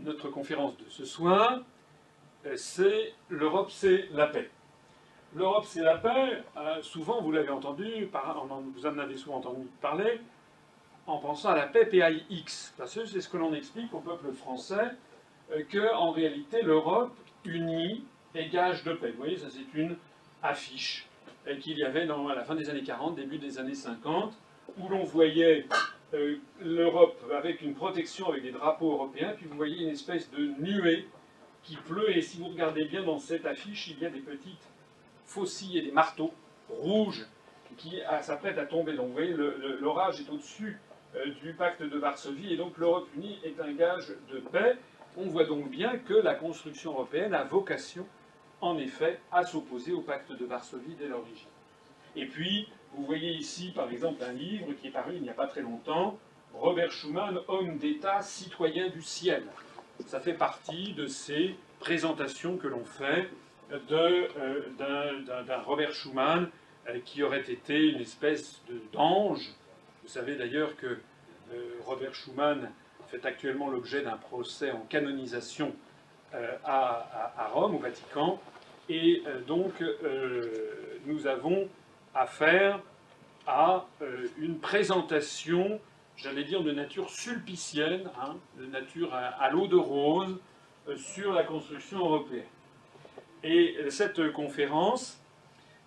notre conférence de ce soir, c'est l'Europe, c'est la paix. L'Europe, c'est la paix. Souvent, vous l'avez entendu, vous en avez souvent entendu parler, en pensant à la paix PAIX. Parce que c'est ce que l'on explique au peuple français, qu'en réalité, l'Europe unie est gage de paix. Vous voyez, ça c'est une affiche qu'il y avait à la fin des années 40, début des années 50, où l'on voyait l'Europe avec une protection avec des drapeaux européens, puis vous voyez une espèce de nuée qui pleut, et si vous regardez bien dans cette affiche, il y a des petites faucilles et des marteaux rouges qui s'apprêtent à tomber. Donc vous voyez, l'orage est au-dessus du pacte de Varsovie, et donc l'Europe unie est un gage de paix. On voit donc bien que la construction européenne a vocation, en effet, à s'opposer au pacte de Varsovie dès l'origine. Et puis, vous voyez ici, par exemple, un livre qui est paru il n'y a pas très longtemps, Robert Schuman, Homme d'État, citoyen du ciel. Ça fait partie de ces présentations que l'on fait d'un Robert Schuman qui aurait été une espèce d'ange. Vous savez d'ailleurs que Robert Schuman fait actuellement l'objet d'un procès en canonisation à Rome, au Vatican. Et donc, nous avons affaire à une présentation, j'allais dire, de nature sulpicienne, de nature à l'eau de rose, sur la construction européenne. Et cette conférence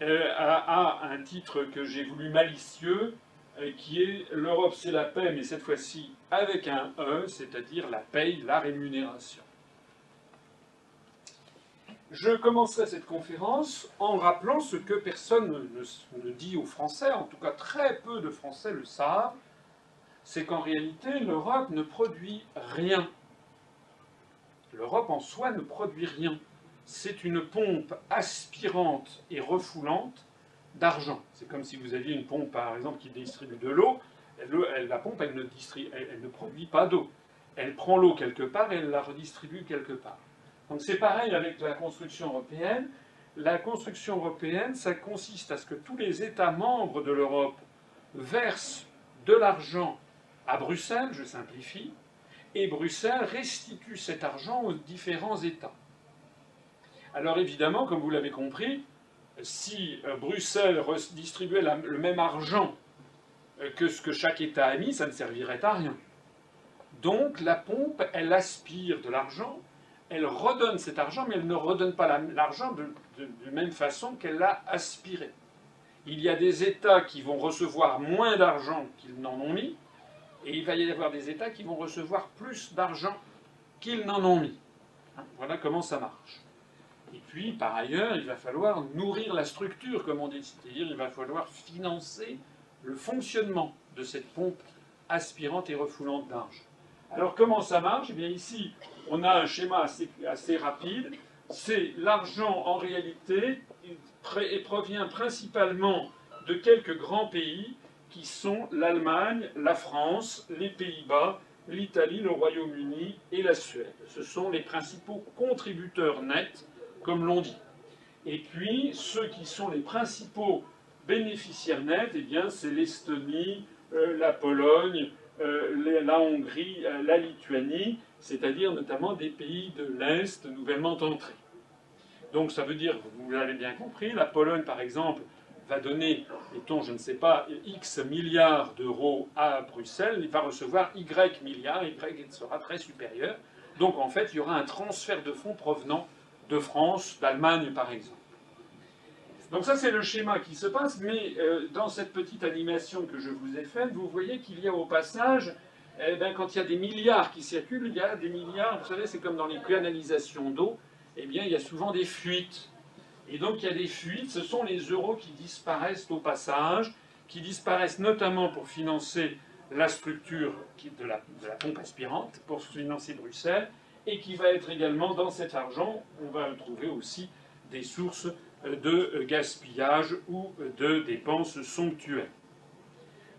a un titre que j'ai voulu malicieux, qui est « L'Europe, c'est la paix, mais cette fois-ci avec un E, c'est-à-dire la paye, la rémunération ». Je commencerai cette conférence en rappelant ce que personne ne dit aux Français, en tout cas très peu de Français le savent, c'est qu'en réalité, l'Europe ne produit rien. L'Europe en soi ne produit rien. C'est une pompe aspirante et refoulante d'argent. C'est comme si vous aviez une pompe, par exemple, qui distribue de l'eau. La pompe, elle ne produit pas d'eau. Elle prend l'eau quelque part et elle la redistribue quelque part. Donc c'est pareil avec la construction européenne. La construction européenne, ça consiste à ce que tous les États membres de l'Europe versent de l'argent à Bruxelles, je simplifie, et Bruxelles restitue cet argent aux différents États. Alors évidemment, comme vous l'avez compris, si Bruxelles redistribuait le même argent que ce que chaque État a mis, ça ne servirait à rien. Donc la pompe, elle aspire de l'argent, elle redonne cet argent, mais elle ne redonne pas l'argent de même façon qu'elle l'a aspiré. Il y a des États qui vont recevoir moins d'argent qu'ils n'en ont mis, et il va y avoir des États qui vont recevoir plus d'argent qu'ils n'en ont mis. Voilà comment ça marche. Et puis, par ailleurs, il va falloir nourrir la structure, comme on dit, c'est-à-dire il va falloir financer le fonctionnement de cette pompe aspirante et refoulante d'argent. Alors comment ça marche? Eh bien ici, on a un schéma assez rapide. C'est l'argent, en réalité, provient principalement de quelques grands pays qui sont l'Allemagne, la France, les Pays-Bas, l'Italie, le Royaume-Uni et la Suède. Ce sont les principaux contributeurs nets, comme l'on dit. Et puis, ceux qui sont les principaux bénéficiaires nets, eh bien, c'est l'Estonie, la Pologne, la Hongrie, la Lituanie, c'est-à-dire notamment des pays de l'Est nouvellement entrés. Donc ça veut dire, vous l'avez bien compris, la Pologne par exemple va donner, mettons, je ne sais pas, X milliards d'euros à Bruxelles, il va recevoir Y milliards, Y sera très supérieur. Donc en fait, il y aura un transfert de fonds provenant de France, d'Allemagne par exemple. Donc ça c'est le schéma qui se passe, mais dans cette petite animation que je vous ai faite, vous voyez qu'il y a au passage, quand il y a des milliards qui circulent, il y a des milliards, vous savez, c'est comme dans les canalisations d'eau, eh bien il y a souvent des fuites. Et donc il y a des fuites, ce sont les euros qui disparaissent au passage, qui disparaissent notamment pour financer la structure de la pompe aspirante, pour financer Bruxelles, et qui va être également dans cet argent, on va trouver aussi des sources de gaspillage ou de dépenses somptuaires.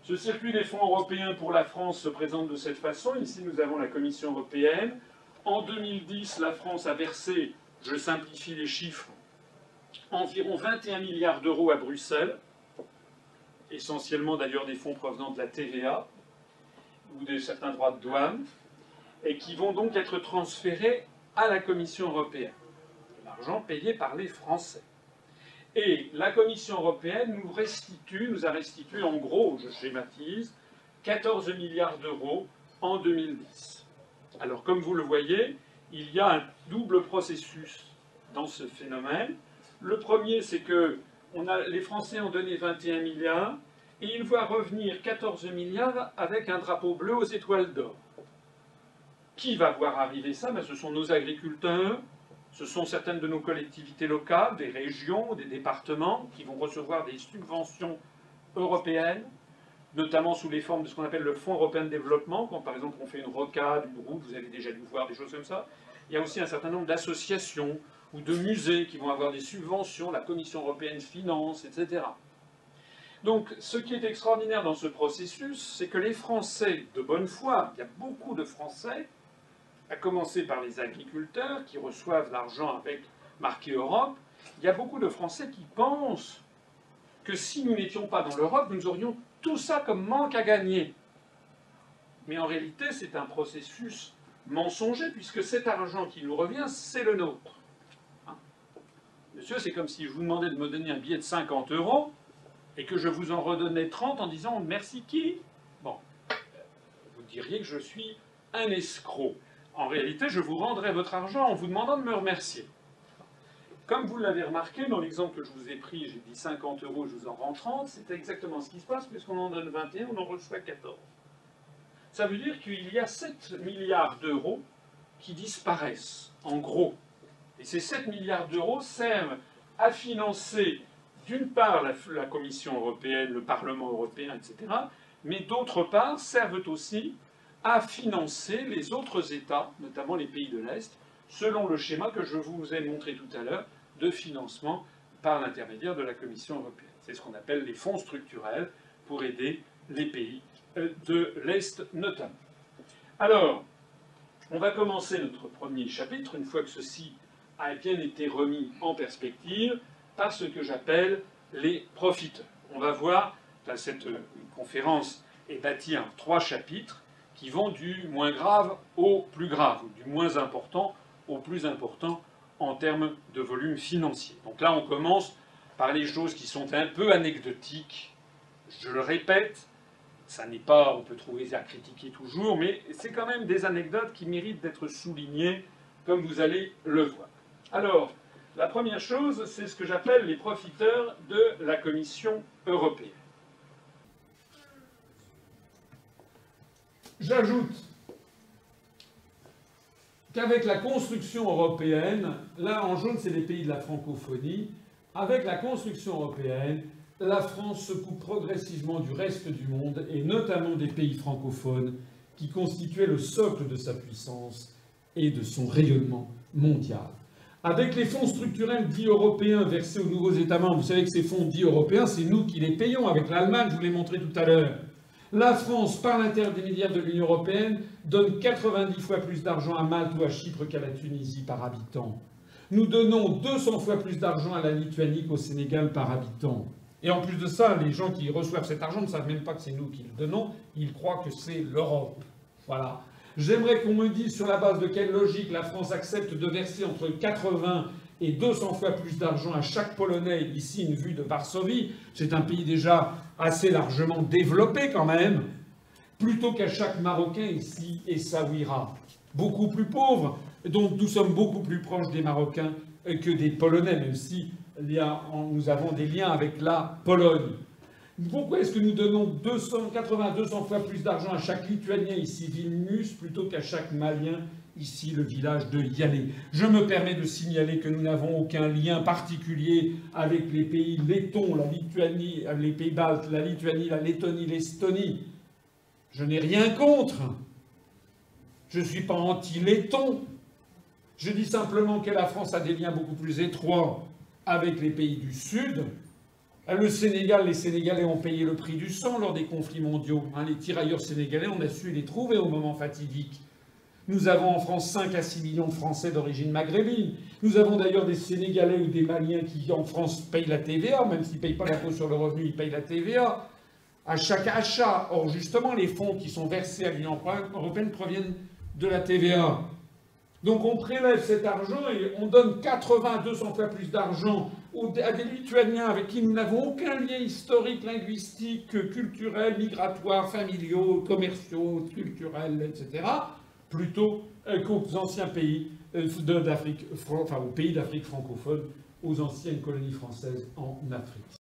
Ce circuit des fonds européens pour la France se présente de cette façon. Ici, nous avons la Commission européenne. En 2010, la France a versé, je simplifie les chiffres, environ 21 milliards d'euros à Bruxelles, essentiellement d'ailleurs des fonds provenant de la TVA ou de certains droits de douane. et qui vont donc être transférés à la Commission européenne. L'argent payé par les Français. Et la Commission européenne nous a restitué, en gros, je schématise, 14 milliards d'euros en 2010. Alors, comme vous le voyez, il y a un double processus dans ce phénomène. Le premier, c'est que les Français ont donné 21 milliards, et ils voient revenir 14 milliards avec un drapeau bleu aux étoiles d'or. Qui va voir arriver ça? Ce sont nos agriculteurs, ce sont certaines de nos collectivités locales, des régions, des départements, qui vont recevoir des subventions européennes, notamment sous les formes de ce qu'on appelle le Fonds européen de développement, quand par exemple on fait une rocade, une route, vous avez déjà dû voir des choses comme ça. Il y a aussi un certain nombre d'associations ou de musées qui vont avoir des subventions, la Commission européenne finance, etc. Donc ce qui est extraordinaire dans ce processus, c'est que les Français de bonne foi, il y a beaucoup de Français, à commencer par les agriculteurs qui reçoivent l'argent avec marqué Europe, il y a beaucoup de Français qui pensent que si nous n'étions pas dans l'Europe, nous aurions tout ça comme manque à gagner. Mais en réalité, c'est un processus mensonger, puisque cet argent qui nous revient, c'est le nôtre. Monsieur, c'est comme si je vous demandais de me donner un billet de 50 € et que je vous en redonnais 30 en disant « merci qui ?» Bon, vous diriez que je suis un escroc. En réalité, je vous rendrai votre argent en vous demandant de me remercier. Comme vous l'avez remarqué, dans l'exemple que je vous ai pris, j'ai dit 50 €, je vous en rends 30, c'est exactement ce qui se passe, puisqu'on en donne 21, on en reçoit 14. Ça veut dire qu'il y a 7 milliards d'euros qui disparaissent, en gros. Et ces 7 milliards d'euros servent à financer, d'une part, la Commission européenne, le Parlement européen, etc., mais d'autre part, servent aussi à financer les autres États, notamment les pays de l'Est, selon le schéma que je vous ai montré tout à l'heure de financement par l'intermédiaire de la Commission européenne. C'est ce qu'on appelle les fonds structurels pour aider les pays de l'Est notamment. Alors, on va commencer notre premier chapitre, une fois que ceci a bien été remis en perspective, par ce que j'appelle les profiteurs. On va voir, là, cette conférence est bâtie en 3 chapitres, qui vont du moins grave au plus grave, ou du moins important au plus important en termes de volume financier. Donc là, on commence par les choses qui sont un peu anecdotiques. Je le répète, ça n'est pas, on peut trouver ça à critiquer toujours, mais c'est quand même des anecdotes qui méritent d'être soulignées, comme vous allez le voir. Alors, la première chose, c'est ce que j'appelle les profiteurs de la Commission européenne. J'ajoute qu'avec la construction européenne, là en jaune c'est les pays de la francophonie, avec la construction européenne, la France se coupe progressivement du reste du monde, et notamment des pays francophones, qui constituaient le socle de sa puissance et de son rayonnement mondial. Avec les fonds structurels dits européens versés aux nouveaux États membres, vous savez que ces fonds dits européens, c'est nous qui les payons avec l'Allemagne, je vous l'ai montré tout à l'heure. La France, par l'intermédiaire de l'Union européenne, donne 90 fois plus d'argent à Malte ou à Chypre qu'à la Tunisie par habitant. Nous donnons 200 fois plus d'argent à la Lituanie qu'au Sénégal par habitant. Et en plus de ça, les gens qui reçoivent cet argent ne savent même pas que c'est nous qui le donnons, ils croient que c'est l'Europe. Voilà. J'aimerais qu'on me dise sur la base de quelle logique la France accepte de verser entre 80 et 200 fois plus d'argent à chaque Polonais, ici une vue de Varsovie, c'est un pays déjà assez largement développé quand même, plutôt qu'à chaque Marocain ici Essaouira, beaucoup plus pauvre, donc nous sommes beaucoup plus proches des Marocains que des Polonais, même si nous avons des liens avec la Pologne. Pourquoi est-ce que nous donnons 200 fois plus d'argent à chaque Lituanien ici Vilnius plutôt qu'à chaque Malien ici le village de Yalé? Je me permets de signaler que nous n'avons aucun lien particulier avec les pays lettons, la Lituanie, les pays baltes, la Lituanie, la Lettonie, l'Estonie. Je n'ai rien contre. Je ne suis pas anti-letton. Je dis simplement que la France a des liens beaucoup plus étroits avec les pays du Sud. Le Sénégal, les Sénégalais ont payé le prix du sang lors des conflits mondiaux. Les tirailleurs sénégalais, on a su les trouver au moment fatidique. Nous avons en France 5 à 6 millions de Français d'origine maghrébine. Nous avons d'ailleurs des Sénégalais ou des Maliens qui, en France, payent la TVA, même s'ils ne payent pas l'impôt sur le revenu, ils payent la TVA à chaque achat. Or, justement, les fonds qui sont versés à l'Union européenne proviennent de la TVA. Donc on prélève cet argent et on donne 80 à 200 fois plus d'argent à des Lituaniens avec qui nous n'avons aucun lien historique, linguistique, culturel, migratoire, familiaux, commerciaux, culturels, etc., plutôt qu'aux anciens pays d'Afrique, enfin aux pays d'Afrique francophone, aux anciennes colonies françaises en Afrique.